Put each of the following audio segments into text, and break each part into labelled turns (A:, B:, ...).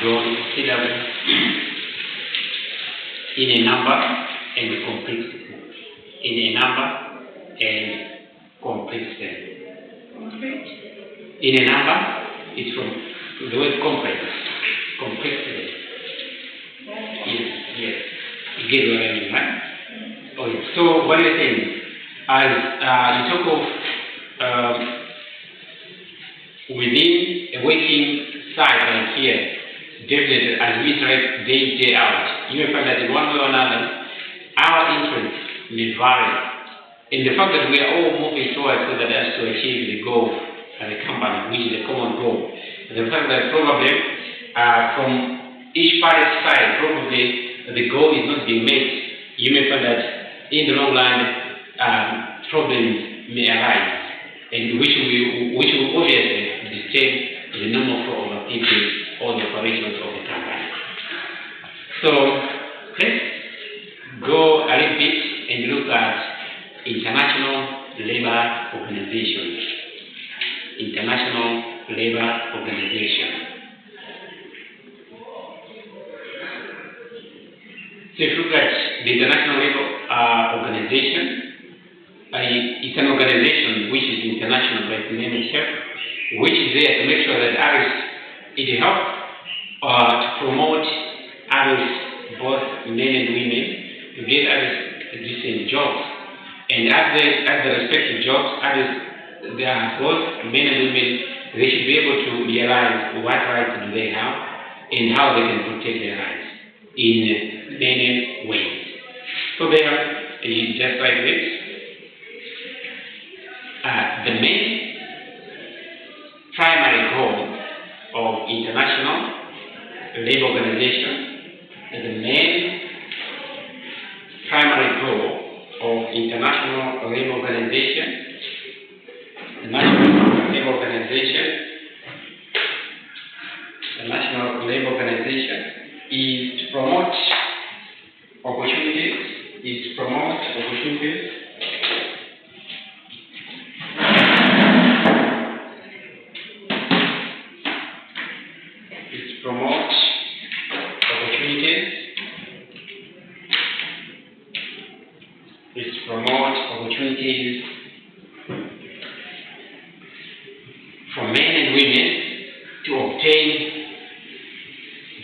A: grown considerably in a number and complexity. In a number and complexity. In a number, it's from the word complex. Complexity. Yes. You get what I mean, right? Okay. So what are you saying? As you talk of within a working cycle here, definitely as we interact day out, you may find that in one way or another, our interests may vary. And the fact that we are all moving towards so that us to achieve the goal as a company, which is a common goal. And the fact that probably from each party's side, probably the goal is not being met, you may find that in the long run, problems may arise, and which will obviously disturb the normal flow of activity or the operations of the company. So let's go a little bit and look at International Labour Organization. International Labour Organization. So if you look at the International Labour Organization, it's an organization which is international by its name itself, which is there to make sure that it helps to promote adults, both men and women, to get adults decent jobs. And at the respective jobs, they are both men and women, they should be able to realize what rights do they have and how they can protect their rights in many ways. So they are just like this. The main primary goal of International Labour Organization, the main primary goal of International Labour Organization, the National Labour Organization is to promote opportunities, for men and women to obtain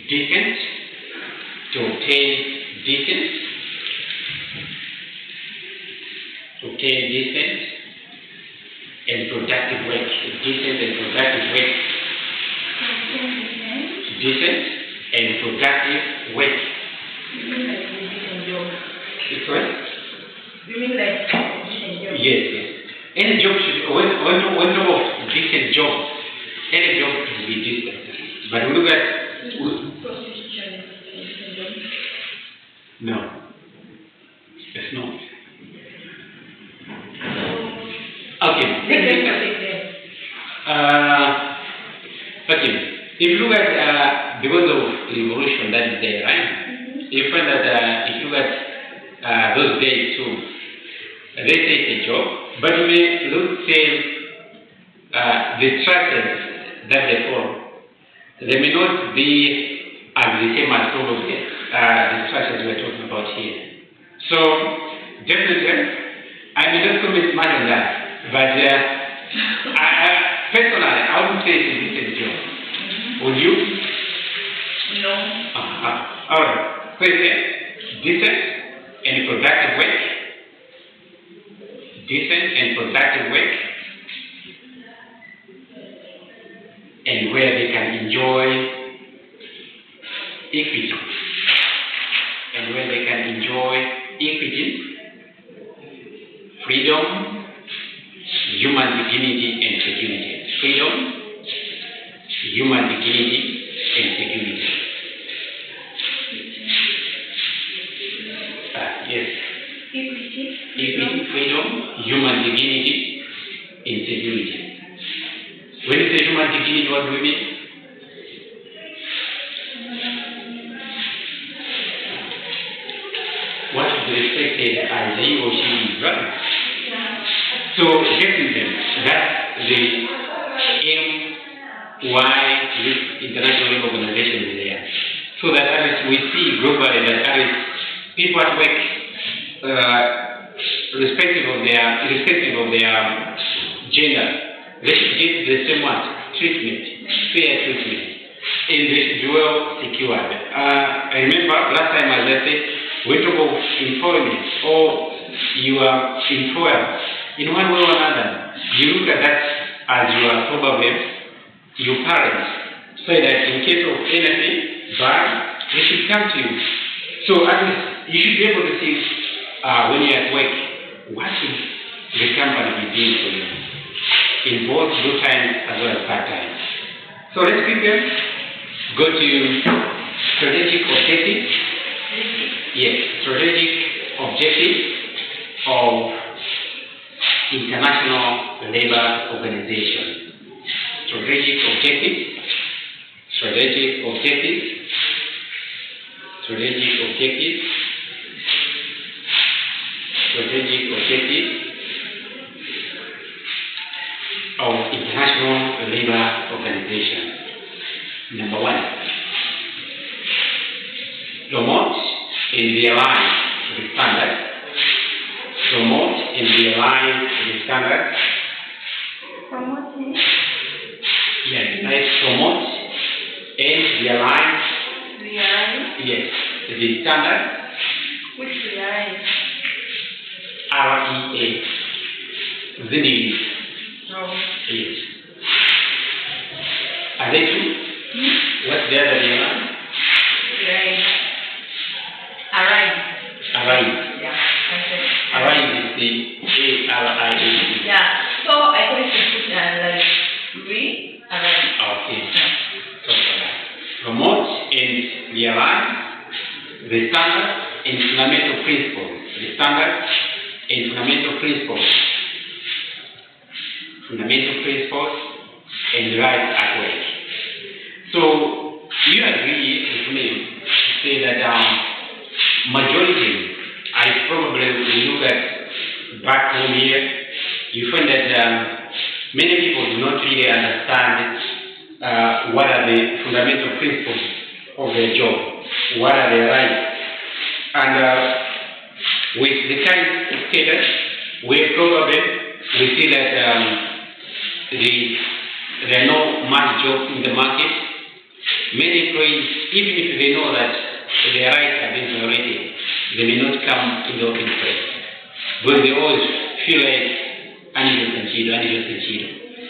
A: decent and productive work. Decent and productive work. It's what?
B: You mean like decent job?
A: Yes. Any job should, when talk of decent jobs, any job should be decent. But we look at
B: Prostitution is decent job?
A: no, it's not. Okay. Okay. If you look at the word of revolution that is there, right? You find that if you look at those days too, they say it's a job, but you may look say the structures that they follow. They may not be as the same as probably the structures we're talking about here. So definitely, I may not comment much on that, but personally, I would say it's a decent job. Would you?
B: No.
A: All right. So it's decent and productive work. And where they can enjoy equity. Freedom, human dignity and security. Freedom, human dignity and security. Yes. Equity, freedom, human dignity and security. When you say human dignity, what do we mean? What should be respected as he or she is, right? So, definitely, that's the aim why this international organization is there. so that at least we see globally that at least people at work, irrespective of their gender, they should get the same treatment, fair treatment, and they should be well secured. I remember last time, as I said, we talk of employment or your employer. In one way or another, you look at that as your probably your parents, so that in case of anything bad, they should come to you. So at least you should be able to see when you're at work, what should the company be doing for you in both good times as well as bad times. So let's quickly go to strategic objectives. Yes, strategic objectives of International Labour Organization. Strategic objectives. Of International Labour Organization. Number 1, promote and be aligned with standards. Promote and be aligned with standards.
B: Promoting.
A: Yes, nice. Promote and be aligned.
B: Realign.
A: Yes, the standards.
B: Which realign?
A: REA. The
B: No.
A: yes. Are they two? What's the other name?
B: Right. Arrive.
A: Arise.
B: Yeah. Okay.
A: Arise is the ARIA.
B: Yeah. So I going to put like arrive.
A: Okay. So promote and realign the standard and fundamental principles. The standard and fundamental principles. Fundamental principles and rights at work. So you agree with me to say that majority, I probably will look at back home here, you find that many people do not really understand what are the fundamental principles of their job, what are their rights. And with the current status, we see that there are no much jobs in the market. Many employees, even if they know that their rights are being violated, they may not come in the open space. But they always feel like anilo.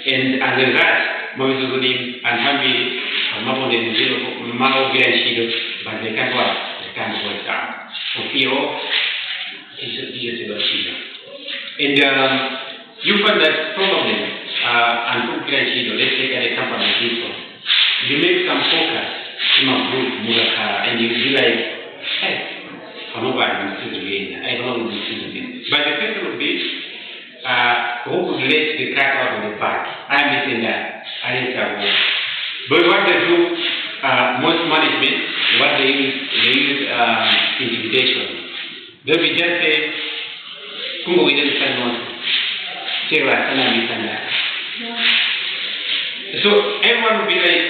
A: And as a result, Mawizuri and Hambi Mamon and Mao Giranchido, but they can't work, for fear of and you find that probably and put Giranchido, let's take at a company like this one. You make some focus in a group, and you be like, hey, I'm not going to do it. I don't want to do it. But the question would be, who could let the cat out of the bag? I'm missing that. I didn't have one. But what they do, most management, what they use intimidation. They'll be just say, Kungo, we didn't send one. Say, right, and I'm missing that. So everyone will be like,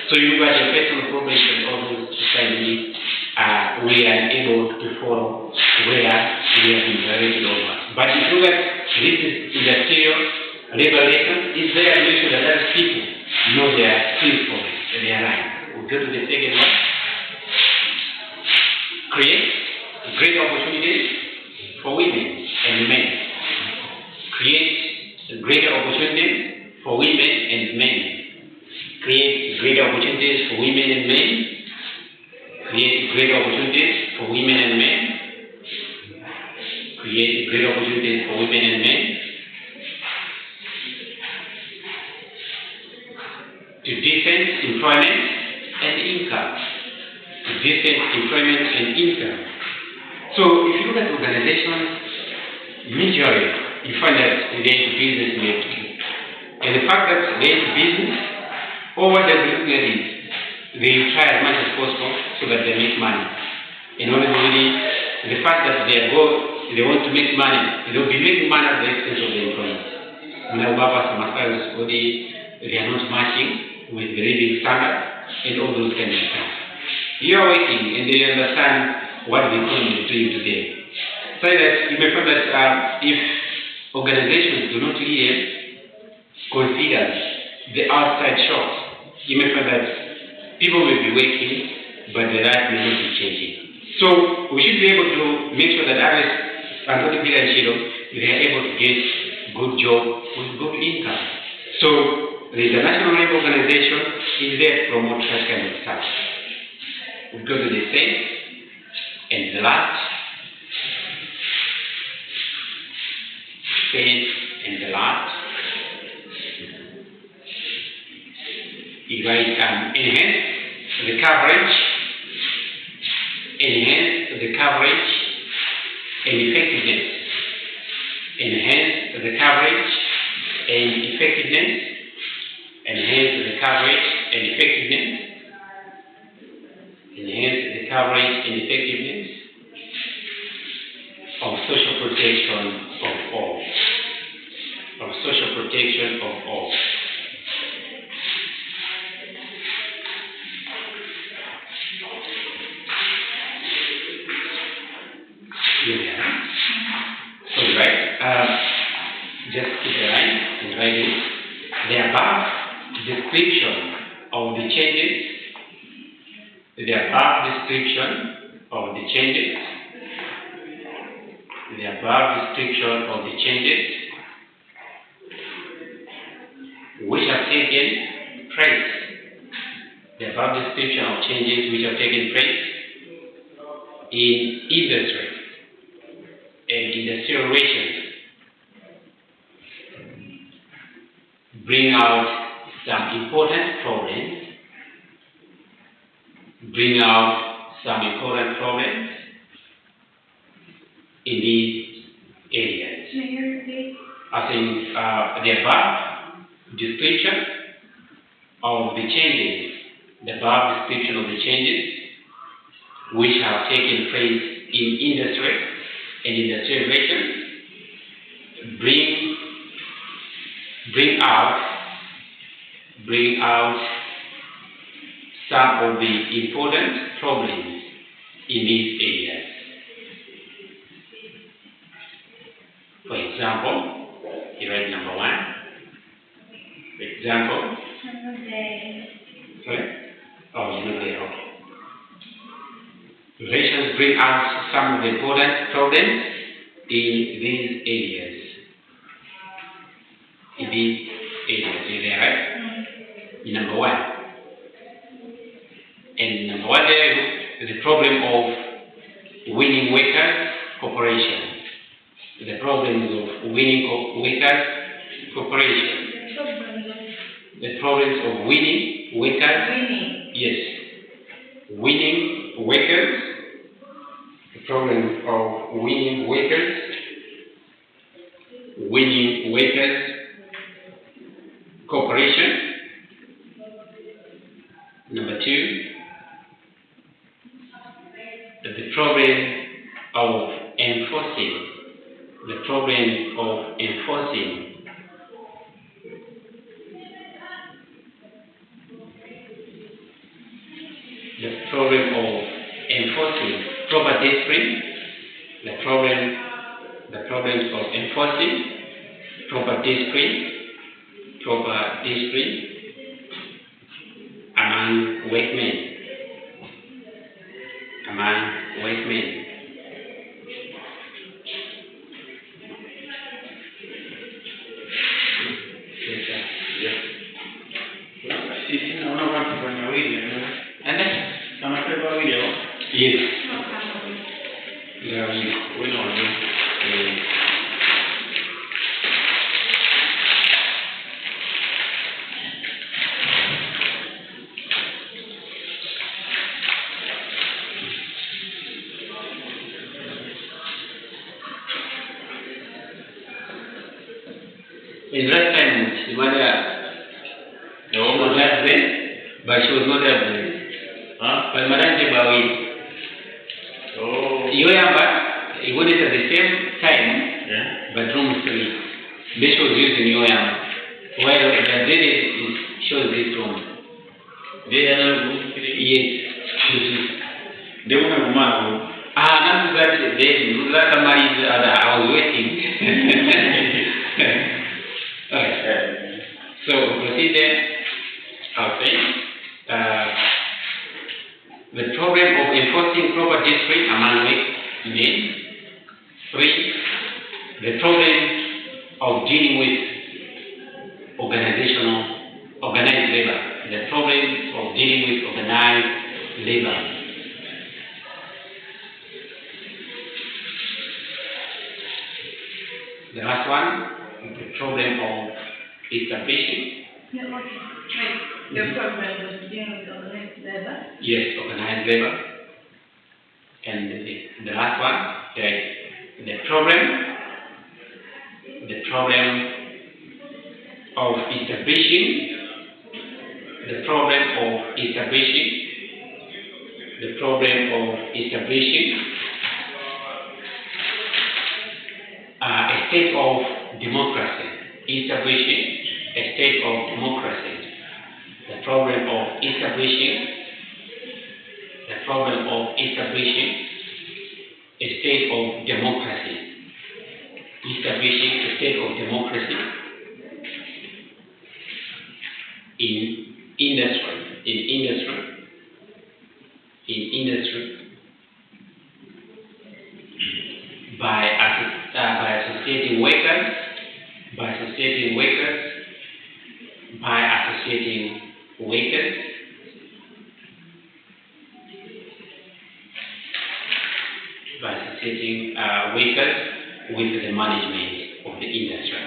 A: so you got your personal problems and all those society, we are able to follow where we have been directed over. But if you look at this is industrial liberation, it's there to make sure that other people know their principles and their rights. We'll go to the second one. Create great opportunities for women and men. Create greater opportunities for women and men. Create greater opportunities for women and men. Create greater opportunities for women and men. Create greater opportunities for women and men. To decent employment and income. To decent employment and income. So if you look at organizations, majorly you find that they into business making. And the fact that they into business, or what they're looking at is, they try as much as possible so that they make money. And obviously, the fact that they want to make money, they will be making money at the expense of the employees. They are not matching with the living standard, and all those kind of things. You are working and they understand what the economy is doing today. So that you may find that if organizations do not really consider the outside shocks, you may find that people will be working, but the life may not be changing. So we should be able to make sure that others, Anthony Peter and Shiro, they are able to get good job with good income. So the International Labour Organization is there to promote such kind of stuff. We go to the same and the last. And the last, you write enhance the coverage and effectiveness. Enhance the coverage and effectiveness. Enhance the coverage and effectiveness. Enhance the coverage and effectiveness of social protection of all. Of social protection of all. Yeah. So right, just keep the line and write it. The above description of the changes. The above description of the changes. The above description of the changes which have taken place. The above description of changes which have taken place in industry and industrial relations bring out some important problems. Bring out some important problems in these areas. I think the above description of the changes, the above description of the changes which have taken place in industry and industrial relations bring out some of the important problems in these areas. For example, you write number one. For example, sorry? Oh, you're not there. Okay. Relations bring out some of the important problems in these areas. In these areas, you're there, right? Number one. And number one, there is the problem of winning workers cooperation. The problems of winning workers cooperation. The problems of winning workers. Yes. Winning workers. The problem of winning workers. Winning workers cooperation. Number two, the problem of enforcing. The problem of enforcing. The problem of enforcing proper discipline. The problems of enforcing proper discipline. Proper discipline among workmen. Among workmen. Yes. In that time, the woman had brain, but she was not a brain. But Madame Jebawi, you remember, he wanted at the same time, but room 3. This was used in UM, while the did shows this room. Yes.
C: They won't have a man.
A: Not that they would like somebody I was waiting. Okay. So proceed there. Okay. The problem of enforcing proper discipline among men. 3. The problem of dealing with organized labor. The problem of dealing with organized labor. The last one, the problem of establishing.
B: Yeah, okay. Right. The problem was dealing with organized labor.
A: Yes, organized labor. And the last one, the problem of establishing. The problem of establishing. The problem of establishing a state of democracy. Establishing a state of democracy. The problem of establishing. The problem of establishing a state of democracy. Establishing a state of democracy in industry. By associating workers, by associating workers, with the management of the industry,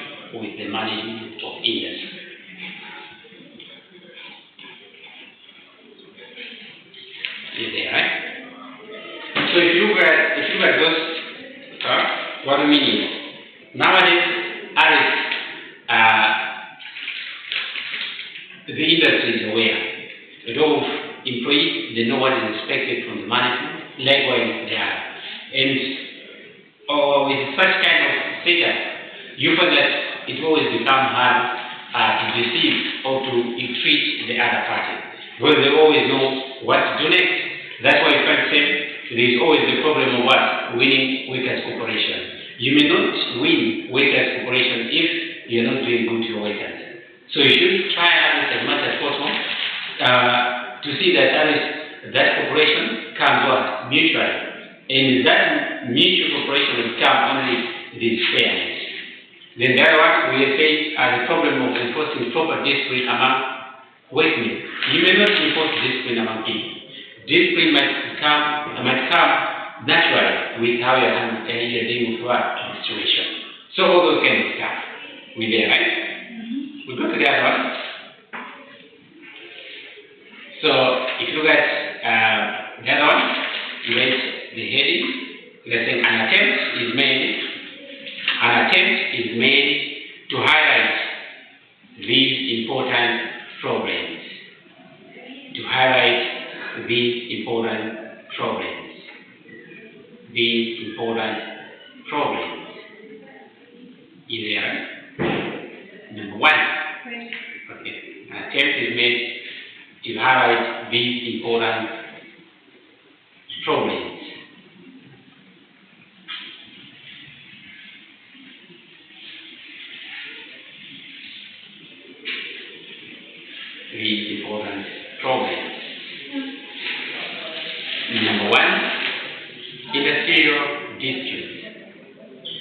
A: Is there, right? So if you look at those, what do we mean? Nowadays, the industry is aware. A lot of employees, they know what is expected from the management. Likewise, they are. And with such kind of setup, you find that it always becomes hard to deceive or to treat the other party. Because they always know what to do next. That's why you can say there is always the problem of what? Winning workers' cooperation. You may not win workers' cooperation if you're not doing good to your workers. So you should try as much as possible to see that that cooperation comes what? Mutually. And that mutual cooperation will come only with fairness. Then the other one we say the problem of enforcing proper discipline among workmen. You may not enforce discipline among people. Discipline might come naturally with how you're dealing with what situation. So all those kind of stuff. We there, right? Mm-hmm. We go to the other one. So if you look at the other one, you read the heading. They're saying an attempt is made to highlight these important problems. Is there? Number one.
B: Right.
A: Okay. An attempt is made to highlight these important problems. These important problems. Number one, industrial disputes.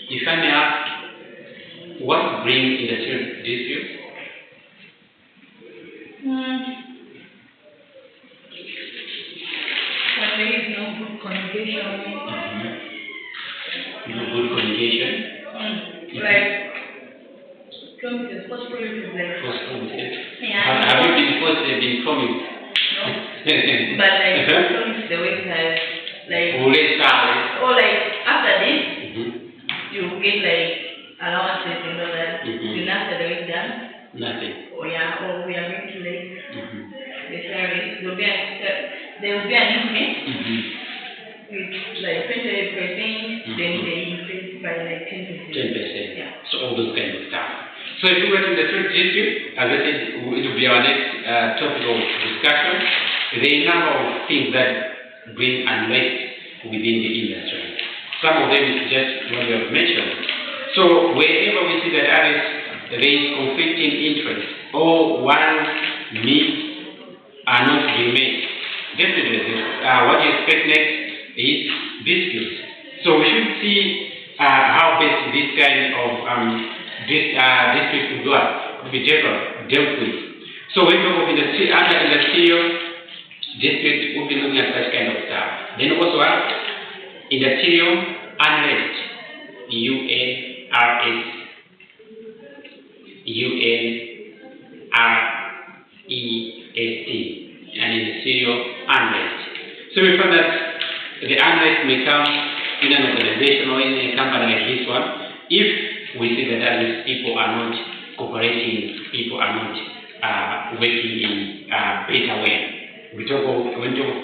A: If I may ask, what brings industrial disputes?
B: When there is no good communication.
A: No good communication.
B: Like, promises, first promises like.
A: First promises.
B: Yeah.
A: Have you been promised?
B: No. But like, promise the way that, like.
A: Always start.
B: Or like, after this, you get like allowances, you know that. You not the way done.
A: Nothing.
B: Or yeah, or we are going to like the service. There will be an increment with like 28%, then they increase by like 10%.
A: 10%.
B: Yeah.
A: So all those kind of stuff. So if we go to the third district, as I said, it will be our next topic of discussion. There are a number of things that bring unrest within the industry. Some of them is just what we have mentioned. So wherever we see that there is conflicting interest or one needs are not being met, definitely what you expect next is disputes. So we should see how best this kind of dispute could be dealt with. So when we talk of under industrial dispute, we'll be looking at such kind of stuff. Then also industrial unrest, UNREST, and industrial unrest. So we found that the unrest may come in an organization or in a company like this one if we see that these people are not cooperating, people are not working in a better way. When we talk of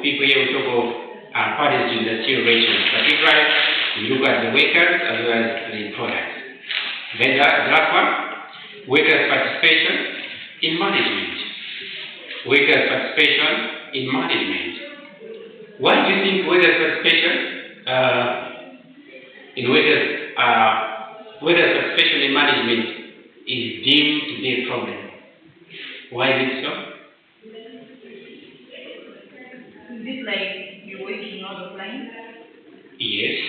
A: people here, we talk of parties to industrial relations. Particularly, we look at the workers as well as the employers. Then the last one, workers' participation in management. Workers' participation in management. Why do you think workers' participation workers' participation in management is deemed to be a problem? Why is it so?
B: Is it like you're working on the line?
A: Yes.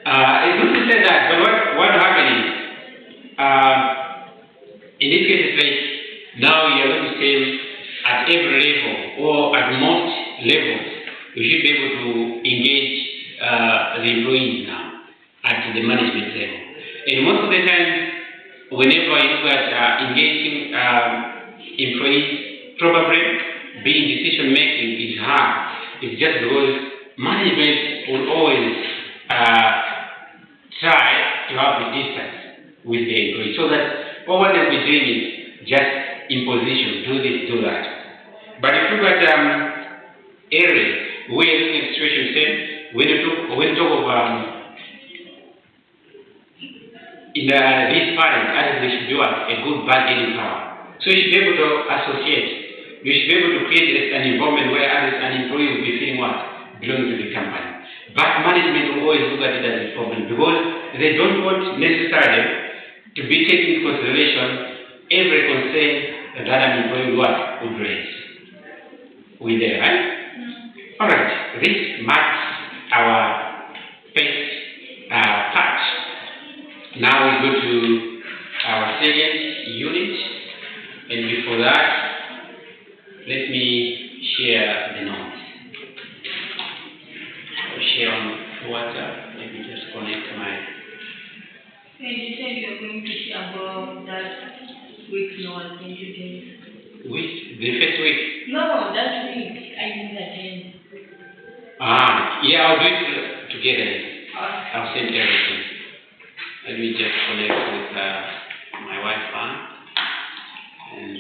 A: It's not to say that, but what happened is, in this case, it's like now you're going to say at every level or at most levels, you should be able to engage the employees now at the management level. And most of the time, whenever you look at engaging employees, probably being decision making is hard. It's just because management will always try to have the distance with the employees so that all what they'll be doing is just imposition, do this, do that. But if you look at areas where you're looking at situation, say, when you talk of in these parents, I think they should do a good bargaining power. So you should be able to associate. You should be able to create an environment where an employee will be feeling what? Belonging to the company. But management will always look at it as a problem because they don't want necessarily to be taken into consideration every concern that an employee would raise. We there, right? Alright, this marks our first part. Now we go to our second unit, and before that, let me share the notes. I'll share on WhatsApp. Let me just connect my.
B: And you said you're going to share about that week note introduced.
A: Week? The first week?
B: No, that week I didn't attend.
A: Yeah, I'll do it together. I'll send everything. Let me just connect with my Wi-Fi and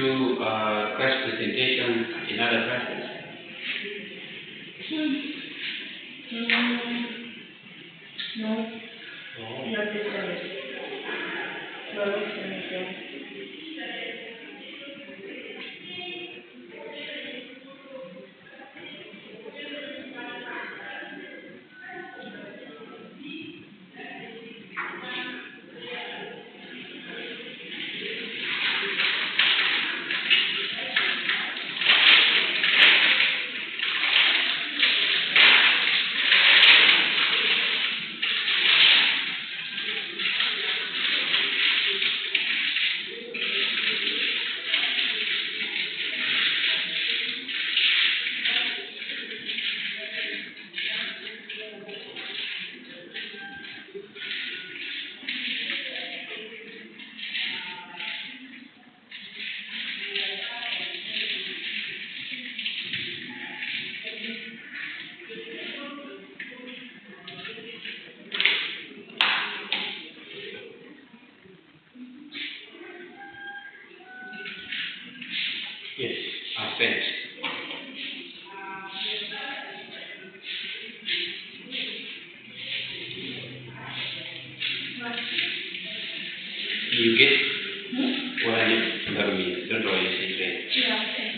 A: do class presentation in other classes?
B: No,
A: Oh.
B: not this semester. No, this semester.
A: Yes, I've sent. You get what I need? That means don't worry, it's it.
B: Yeah, okay.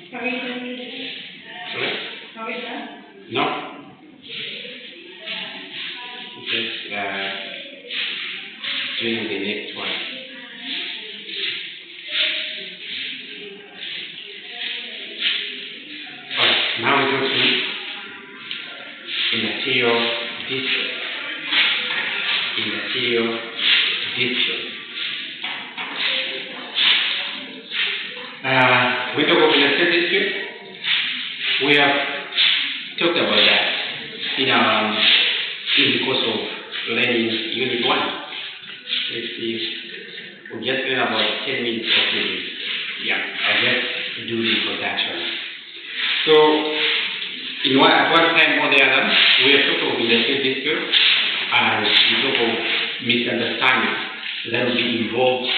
B: Have you done it?
A: Sorry?
B: Have you done?
A: No? Just doing the next one. Alright, now we go to immaterial district. Immaterial district. We talk of immaterial district. We have talked about that in the course of learning Unit 1. Let's see. We just learned about 10 minutes of this. Yeah, I'll just do the introduction. So, at one time or the other, we have talked of immaterial dispute and we talk of misunderstanding that will be involved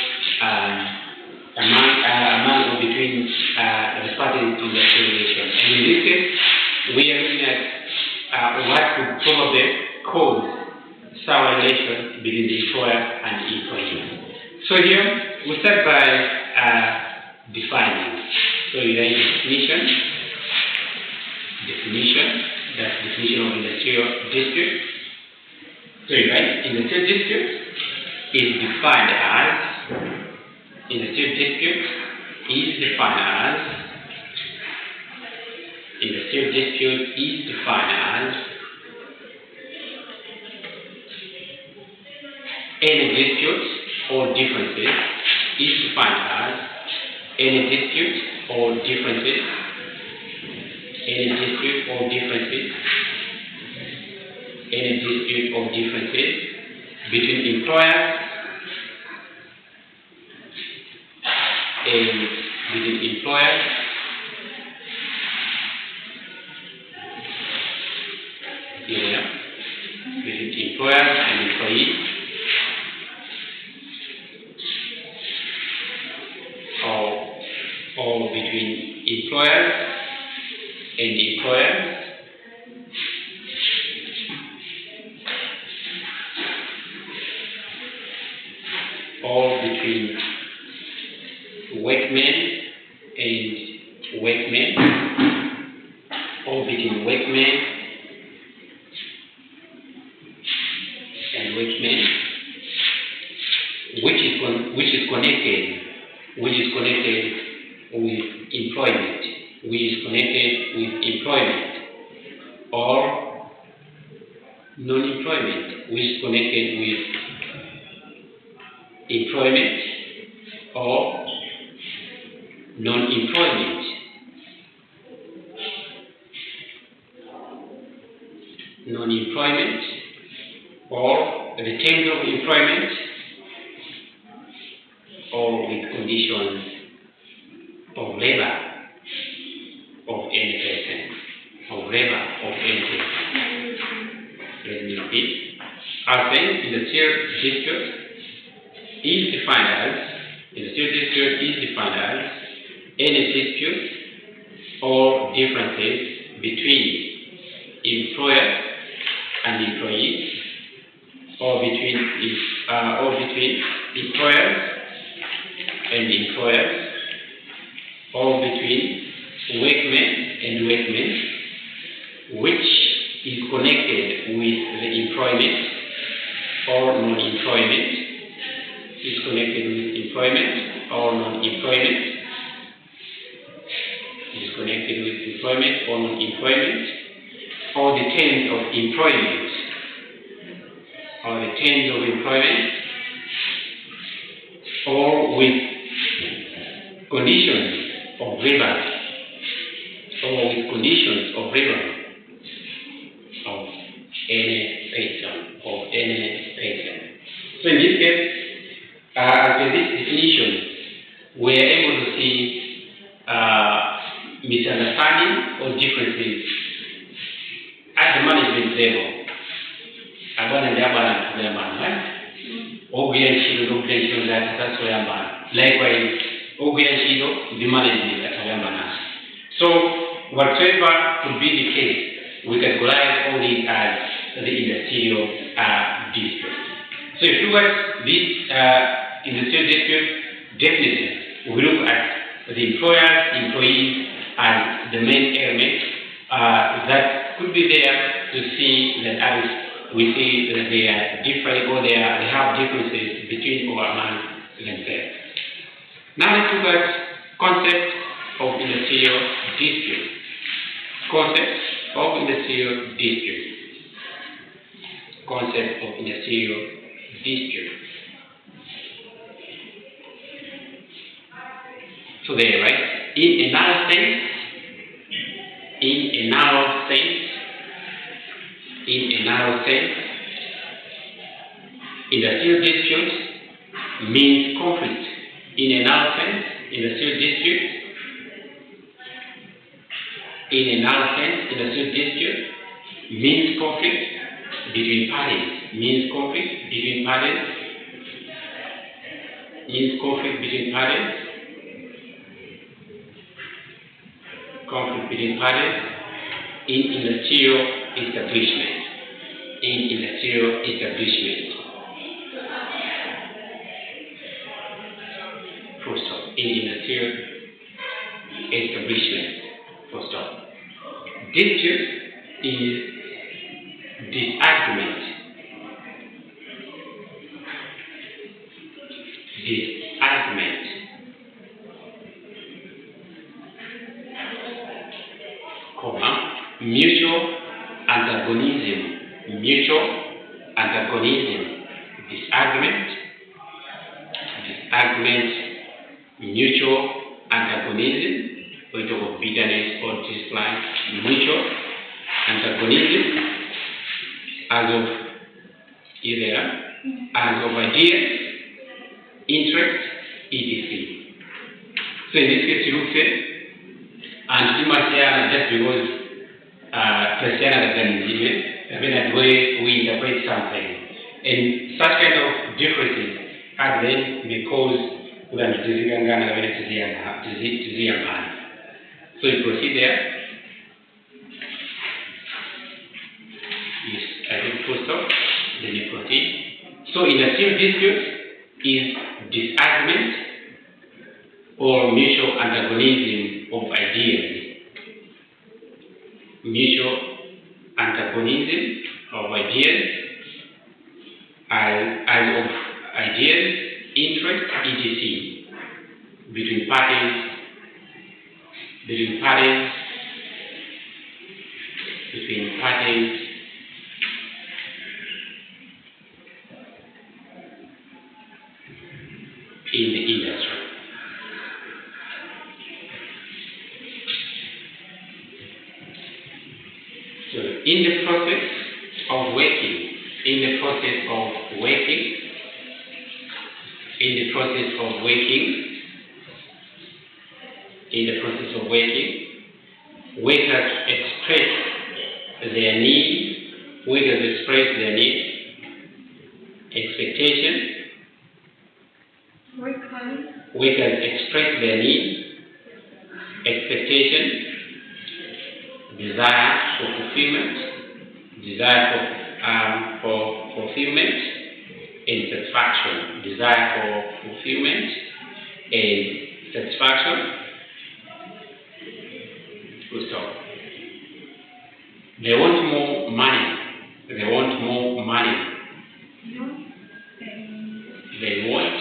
A: among or between the parties to the relation. And in this case, we are looking at what could probably cause sour relation between the employer and the employee. So here, we start by defining. So you write definition. That's definition of industrial dispute. So you write industrial dispute is defined as industrial dispute is defined as any dispute or differences is defined as any dispute or differences between employers and employees, or between employers and employers, or between workmen and workmen, or between workmen and workmen, which is connected with employment, or non-employment, which is connected with employment or non-employment. non-employment, or the terms of employment, or with conditions of labor of any person, Let me repeat. Our saying in the third dispute is defined as any dispute or differences between employer and employees, or between employers and employers, or between workmen and workmen, which is connected with the employment or non-employment, or the terms of employment, or with conditions of labor, of any person. So in this case, after this definition, we are able to see misunderstanding or differences at the management level. Likewise, the management. So whatever could be the case, we categorize all these as the industrial dispute. So if you look at this industrial dispute, definitely we look at the employers, employees as the main element that could be there to see that we see that they are different, or they have differences between or among themselves. Now let's look at concept of industrial dispute. So there, right? In a narrow sense, industrial dispute means conflict. In a narrow sense, industrial dispute means conflict between parties. In industrial establishment. Full stop. In industrial establishment. Full stop. Dispute is disagreement. Mutual antagonism, disagreement, mutual antagonism, we talk of bitterness or dislike, mutual antagonism, as of ideas, interest, etc. So in this case, you look at, and you must say just because the way we interpret something, and such kind of differences at the end may cause so you proceed there. Yes, I think full stop, then you proceed. So industrial dispute is disagreement or mutual antagonism of ideas. As of ideas, interest, etc. between parties in the industry. So in the process working, in the process of working, in the process of working, in the process of working, workers express their need, workers express their need, expectation, workers express their need, expectation, desire for fulfillment, desire for fulfillment and satisfaction, desire for fulfillment and satisfaction. Full stop. They want more money. They want more money. They want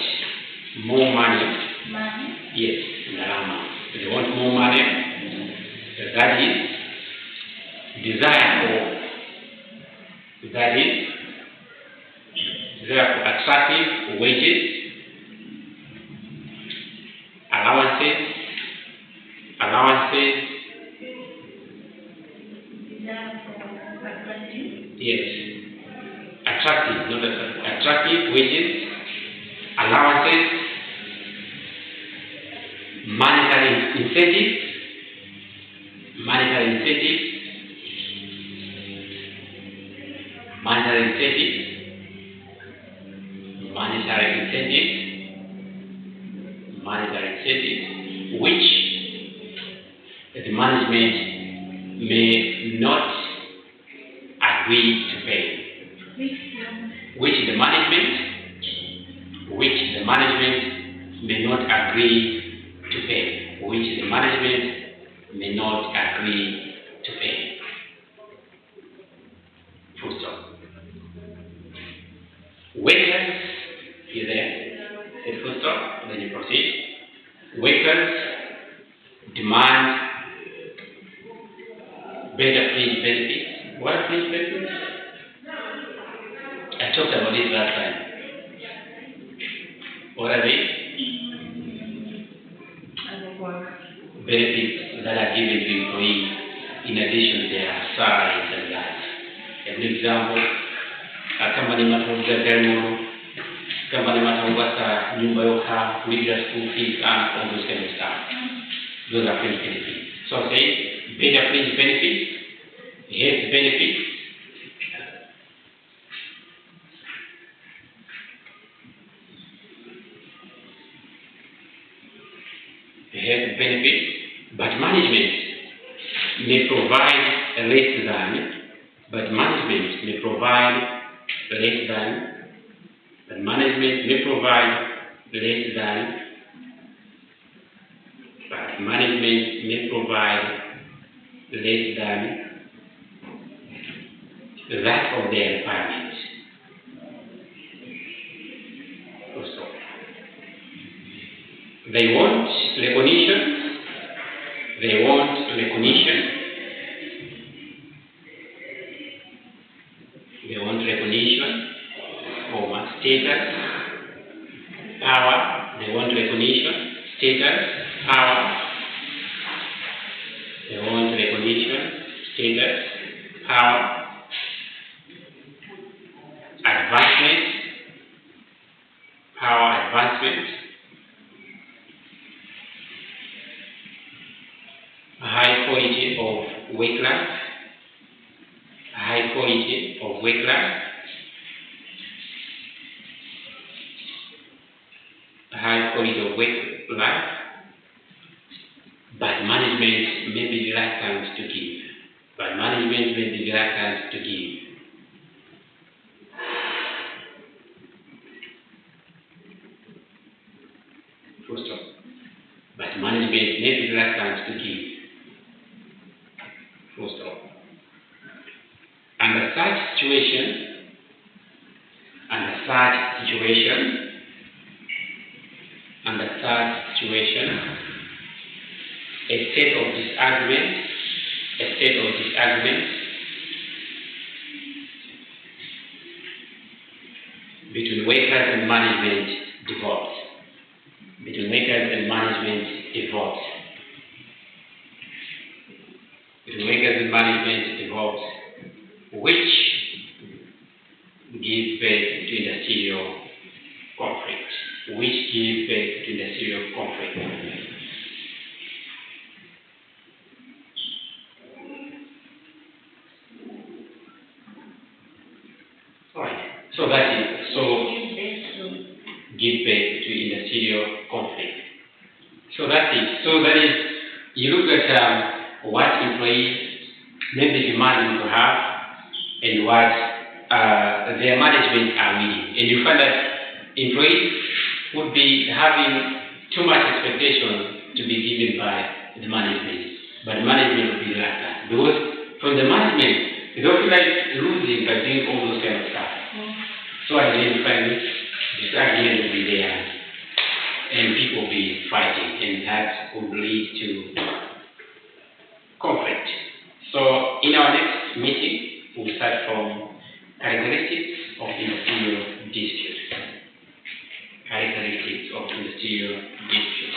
A: more money. Yes, they want more money. That is desire for attractive wages, allowances, yes, attractive, not attractive wages, allowances, monetary incentives, monetary incentives, which the management may not agree to pay. Which the management may not agree to pay. Which the management may not agree to pay. Full stop. Workers, you there? Say full stop, then you proceed. Workers demand better fringe benefits. What are fringe benefits? I talked about it last time. What are they? Benefits that are given to employees in addition to their salaries and that. An example, a company mataunga terminal, company mataunga nyumba yoka, kulipia school fees, and all those kind of stuff. Those are fringe benefits. So I say, better fringe benefits, health benefits, but management may provide less than, but management may provide less than, that of their requirements. Also, they want recognition. For status, power. They want recognition, status, power. They want recognition, status, power, advancement, a high quality of work life, but management may be reluctant to give. Full stop. But management may be reluctant to give. Full stop. Under such situation, a state of disagreement between workers and management develops. Which give birth to industrial conflict? Which give birth to industrial conflict? Alright, so that is, so give birth to industrial conflict. So that is, you look at what employees may be demanding to have and what their management are willing. And you find that employees would be having too much expectation to be given by the management, but the management would be reluctant. Because from the management, they don't feel like losing by doing all those kind of stuff. So at the end, finally, disagreement will be there, and people will be fighting, and that will lead to conflict. So in our next meeting, we'll start from characteristics of industrial dispute. Characteristics of industrial dispute.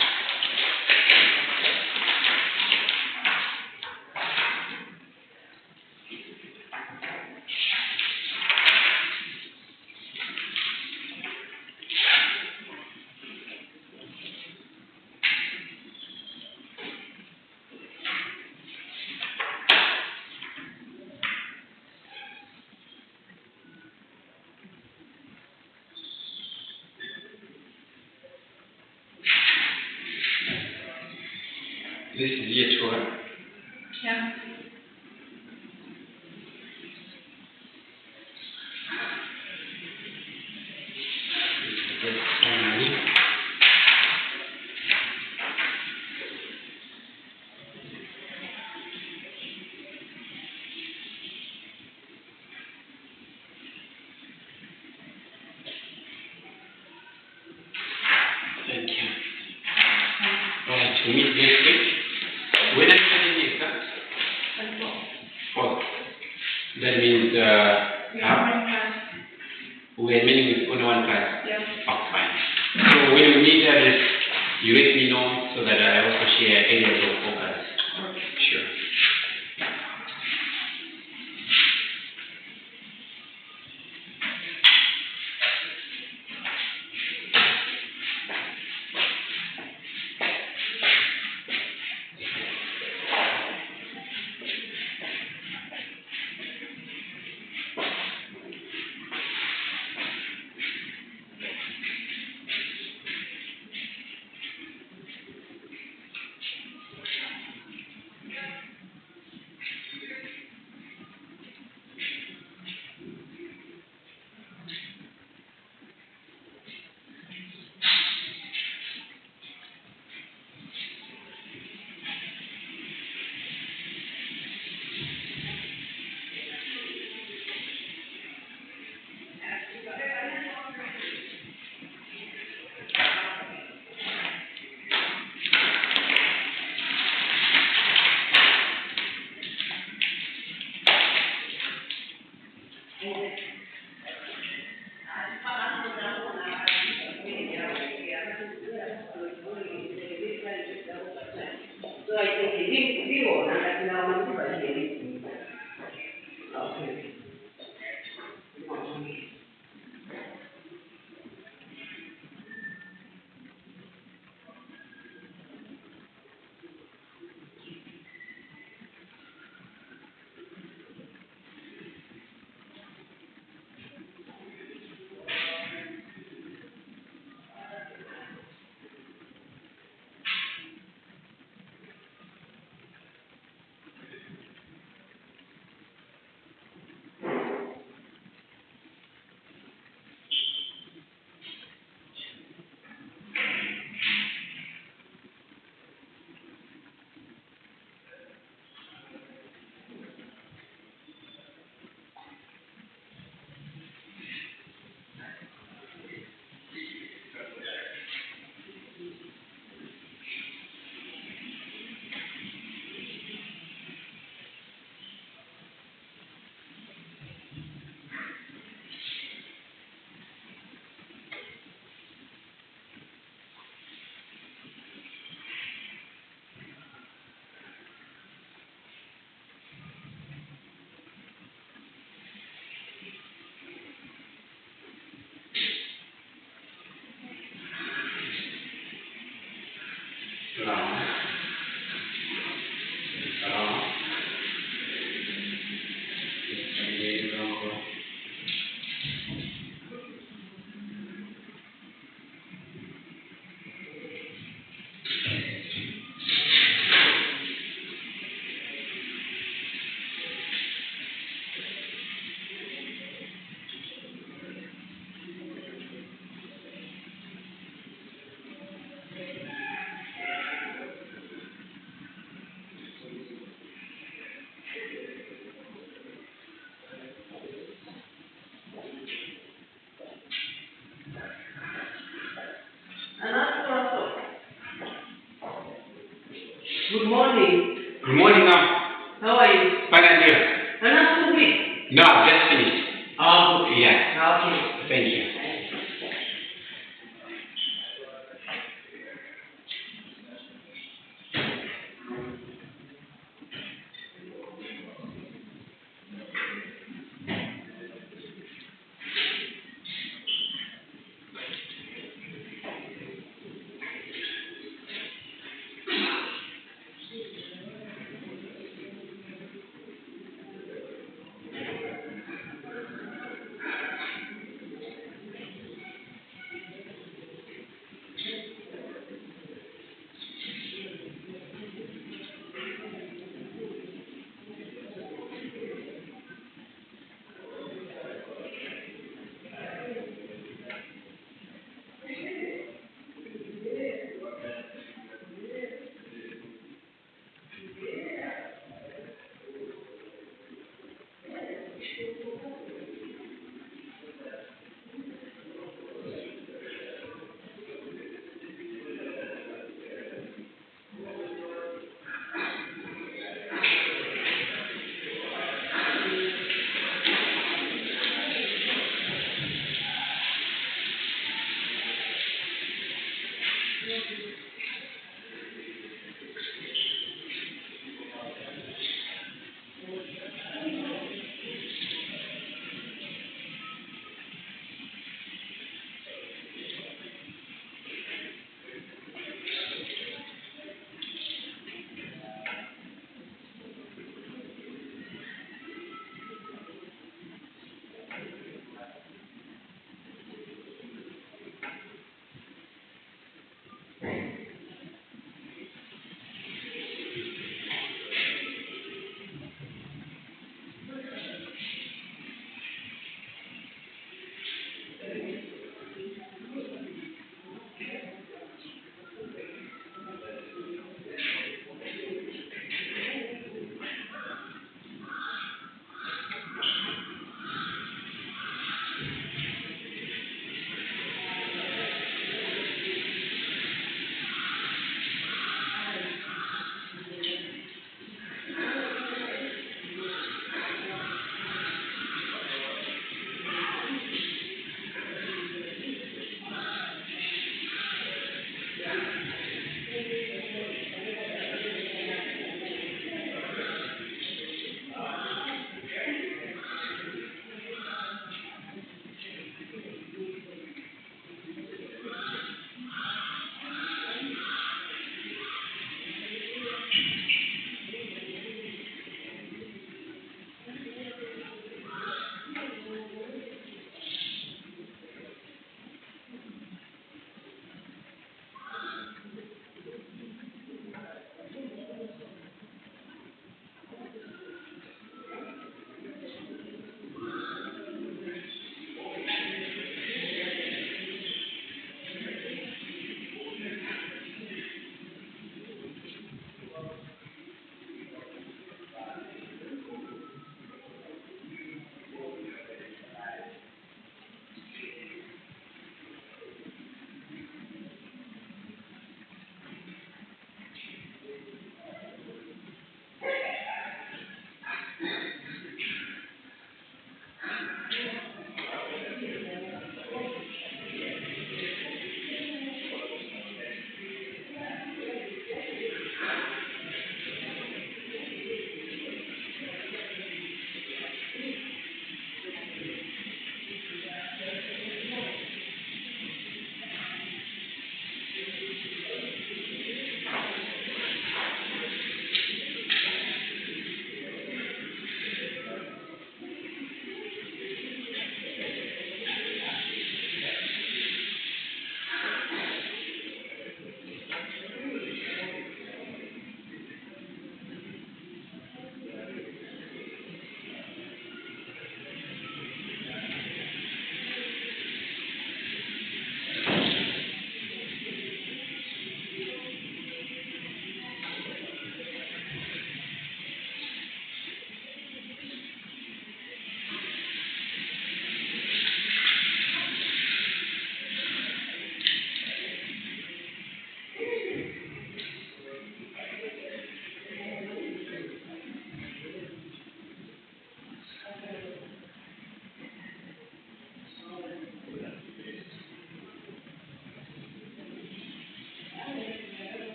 A: This is year 2, right?
B: Yeah.
A: Thank you. Alright, to meet this week. When are you having the exams? Oh, that means we're meeting with only one class.
B: Yeah.
A: Oh, fine. So when we meet others, you let me know so that I also share areas of focus. Sure. Yeah,
B: Okay.
A: thank you.